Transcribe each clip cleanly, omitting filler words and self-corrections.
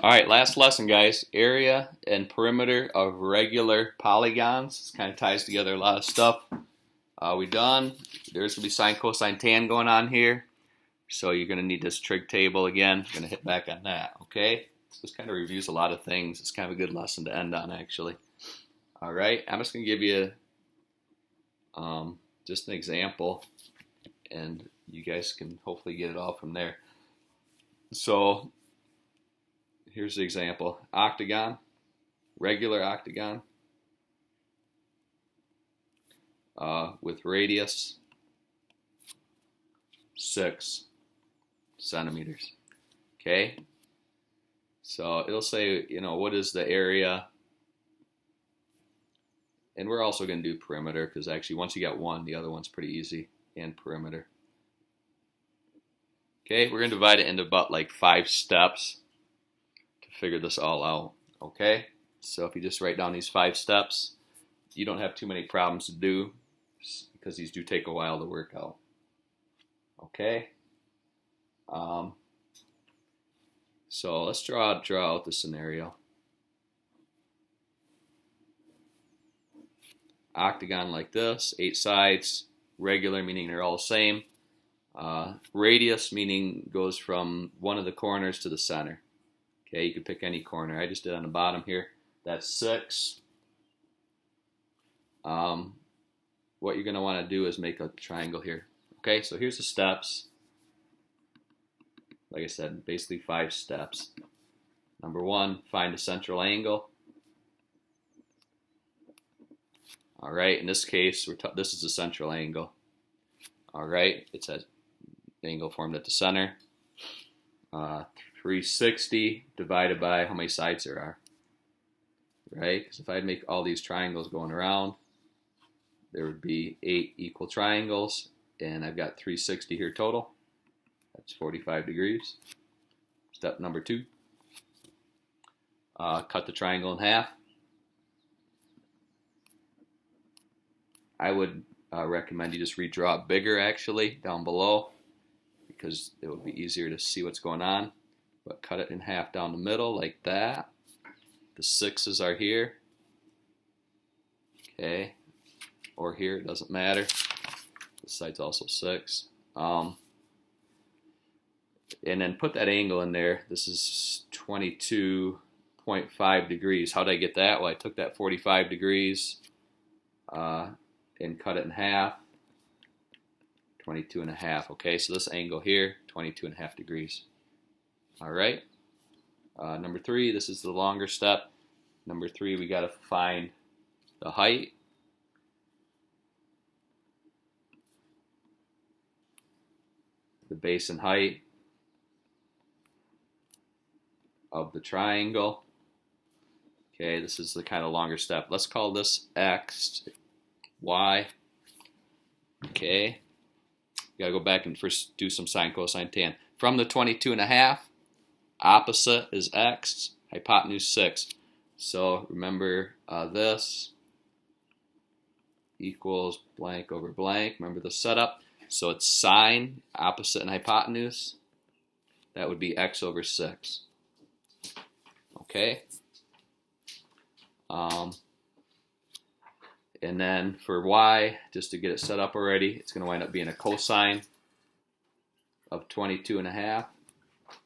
All right, last lesson, guys. Area and perimeter of regular polygons. This kind of ties together a lot of stuff. We done. There's going to be sine, cosine, tan going on here. So you're going to need this trig table again. I'm going to hit back on that, okay? This kind of reviews a lot of things. It's kind of a good lesson to end on, actually. All right, I'm just going to give you just an example, and you guys can hopefully get it all from there. So here's the example. Octagon, regular octagon, with radius 6 centimeters. Okay, so it'll say, what is the area, and we're also going to do perimeter because actually once you got one, the other one's pretty easy, and perimeter. Okay, we're going to divide it into about like 5 steps to figure this all out. Okay, so if you just write down these 5 steps, you don't have too many problems to do because these do take a while to work out. Okay, so let's draw out the scenario. Octagon like this, 8 sides, regular meaning they're all the same. Radius meaning goes from one of the corners to the center. Okay, you can pick any corner. I just did on the bottom here. That's 6. What you're going to want to do is make a triangle here. Okay, so here's the steps. Like I said, basically 5 steps. Number 1, find the central angle. All right, in this case, this is the central angle. All right, it's an angle formed at the center. 360 divided by how many sides there are. Right, because if I'd make all these triangles going around, there would be 8 equal triangles, and I've got 360 here total. That's 45 degrees. Step number 2. Cut the triangle in half. I would recommend you just redraw it bigger, actually, down below, because it would be easier to see what's going on. But cut it in half down the middle like that. The 6's are here. Okay, or here, it doesn't matter. This side's also 6. And then put that angle in there. This is 22.5 degrees. How did I get that? Well, I took that 45 degrees and cut it in half. 22.5. Okay, so this angle here, 22.5 degrees. All right. Number 3, this is the longer step. Number 3, we got to find the height. The base and height of the triangle. Okay, this is the kind of longer step. Let's call this X, Y. Okay, you gotta go back and first do some sine, cosine, tan. From the 22.5, opposite is X, hypotenuse 6. So remember this equals blank over blank. Remember the setup. So it's sine, opposite, and hypotenuse. That would be X over 6. Okay. And then for Y, just to get it set up already, it's going to wind up being a cosine of 22.5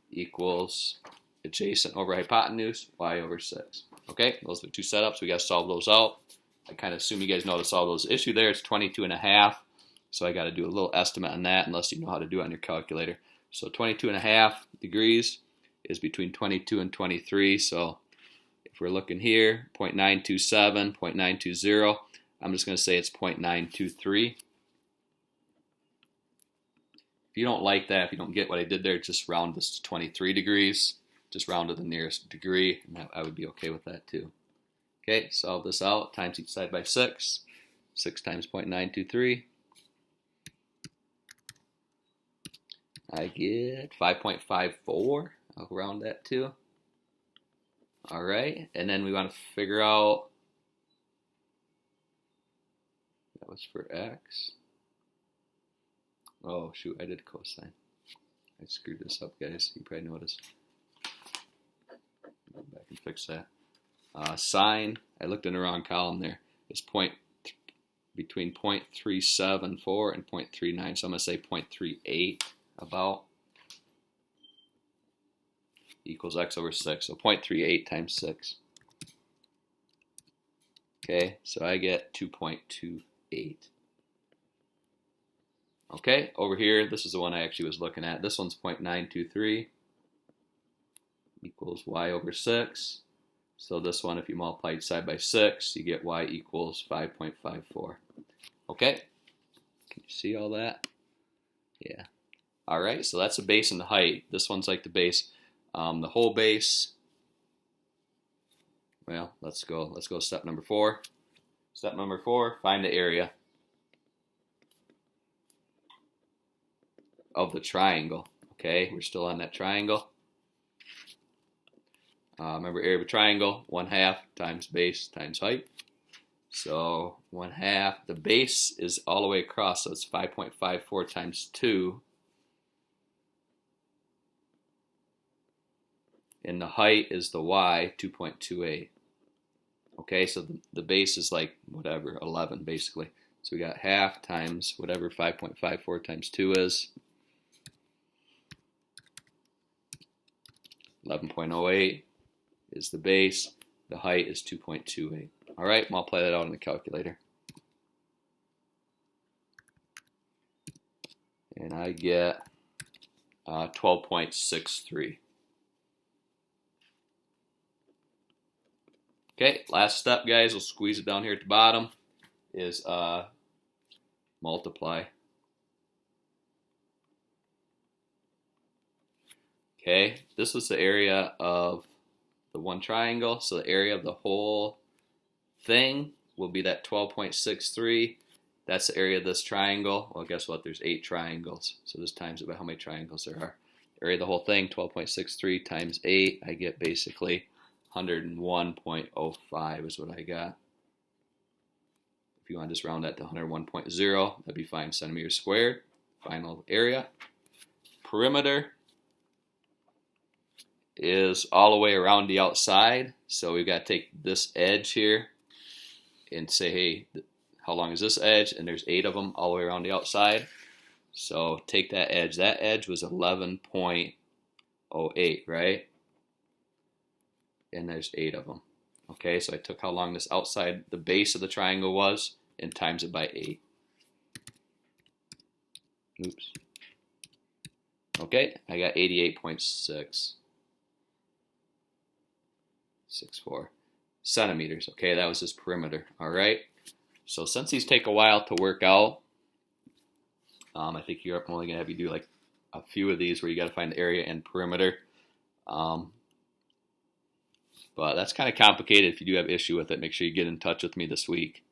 equals adjacent over hypotenuse, Y over 6. Okay, those are the 2 setups. We got to solve those out. I kind of assume you guys know how to solve those. Issue there, it's 22.5. So I got to do a little estimate on that unless you know how to do it on your calculator. So 22.5 degrees is between 22 and 23. So if we're looking here, 0.927, 0.920, I'm just going to say it's 0.923. If you don't like that, if you don't get what I did there, just round this to 23 degrees. Just round to the nearest degree, and I would be okay with that too. Okay, solve this out. Times each side by 6. 6 times 0.923. I get 5.54. I'll round that too. All right, and then we want to figure out, that was for X. Oh shoot, I did cosine. I screwed this up, guys. You probably noticed. can fix that. Sine, I looked in the wrong column there. It's between 0.374 and 0.39, so I'm going to say 0.38 about equals x over 6. So 0.38 times 6. Okay, so I get 2.28. Okay, over here, this is the one I actually was looking at. This one's 0.923 equals y over 6. So this one, if you multiply each side by 6, you get y equals 5.54. Okay, can you see all that? Yeah. All right, so that's the base and the height. This one's like the base. The whole base, well, let's go step number 4. Step number 4, find the area of the triangle. Okay, we're still on that triangle. Remember, area of a triangle, 1/2 times base times height. So 1/2, the base is all the way across, so it's 5.54 times 2. And the height is the y, 2.28. Okay, so the base is like whatever, 11 basically. So we got 1/2 times whatever 5.54 times 2 is. 11.08 is the base. The height is 2.28. All right, multiply that out on the calculator. And I get 12.63. Okay, last step, guys, we'll squeeze it down here at the bottom, is multiply. Okay, this was the area of the one triangle, so the area of the whole thing will be that 12.63. That's the area of this triangle. Well, guess what? There's 8 triangles, so this times it by how many triangles there are. Area of the whole thing, 12.63 times 8, I get basically 101.05 is what I got. If you want to just round that to 101.0, that'd be fine. Centimeters squared. Final area. Perimeter is all the way around the outside. So we've got to take this edge here and say, hey, how long is this edge? And there's 8 of them all the way around the outside. So take that edge. That edge was 11.08, right? And there's 8 of them. Okay, so I took how long this outside, the base of the triangle was, and times it by 8. Oops. Okay, I got 88.664 centimeters. Okay, that was this perimeter. All right, so since these take a while to work out, I think you're only going to have you do like a few of these where you got to find the area and perimeter. But that's kind of complicated. If you do have issue with it, make sure you get in touch with me this week.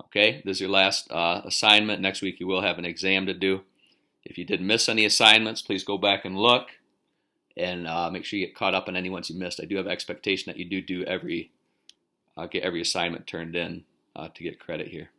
Okay, this is your last assignment. Next week you will have an exam to do. If you did miss any assignments, please go back and look, and make sure you get caught up on any ones you missed. I do have expectation that you do get every assignment turned in to get credit here.